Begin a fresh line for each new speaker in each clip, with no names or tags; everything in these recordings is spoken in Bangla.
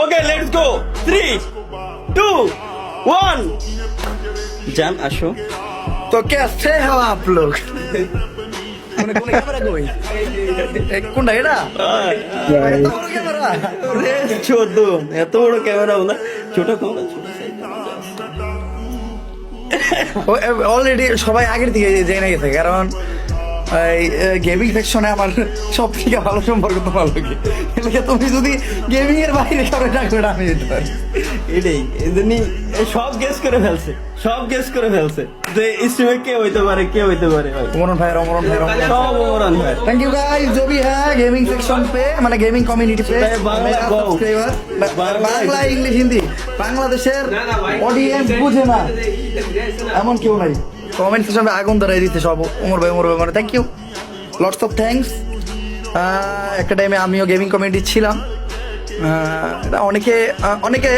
ওকে লেটস গো 3 2 1 জান আসো।
तो कैसे हो आप लोग কোনে কোনে ক্যামেরা কই কোনটা এটা এত বড় ক্যামেরা
রে ছোট এত বড় ক্যামেরা না ছোট ক্যামেরা ছোট
অলরেডি সবাই আগের থেকে জেনে গেছে কারণ গেমিং সেকশনে আমার সব থেকে ভালো সম্পর্ক তো ভালো কি তুমি যদি গেমিং এর বাইরে কারো ডাকবে আমি যেতে পারি
এটাই এজন্যই সব গেস করে ফেলছে যে স্ট্রিমে কে হইতে পারে ভাই
অমরন ভাই
সব ওমরান ভাই
थैंक यू गाइस जो भी है गेमिंग सेक्शन पे মানে গেমিং কমিউনিটি पे
বাংলা
मेरा
go।
Subscriber
Bangla
Bangla English Hindi বাংলাদেশের অডিয়েন্স বুঝে না এমন কেউ নাই কমেন্ট সেকশনে আগুন ধরাই দিতে সব ওমর ভাই মানে thank you lots of thanks একটা টাইমে আমিও গেমিং কমিউনিটি ছিলাম এটা অনেকে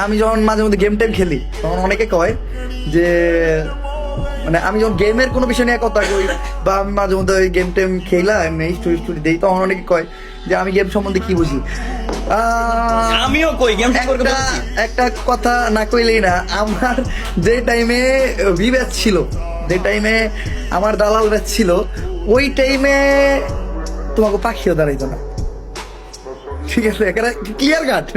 আমি যখন মাঝে মধ্যে গেম টাইম খেলি তখন অনেকে কয় যে মানে আমি যখন গেমের কোনো বিষয় নিয়ে কথা কই বা আমি মাঝে মধ্যে ওই গেম টেম খেলা এমনি স্টোরি দিই তখন অনেকে কয় যে আমি গেম সম্বন্ধে কি বুঝি
আমিও কই গেম
একটা কথা না কইলেই না আমার যে টাইমে বিবেচ ছিল যে টাইমে আমার দালাল ব্যাচ ছিল ওই টাইমে তোমাকে পাখিও দাঁড়াইতো না ঠিক আছে এখানে ক্লিয়ার কাট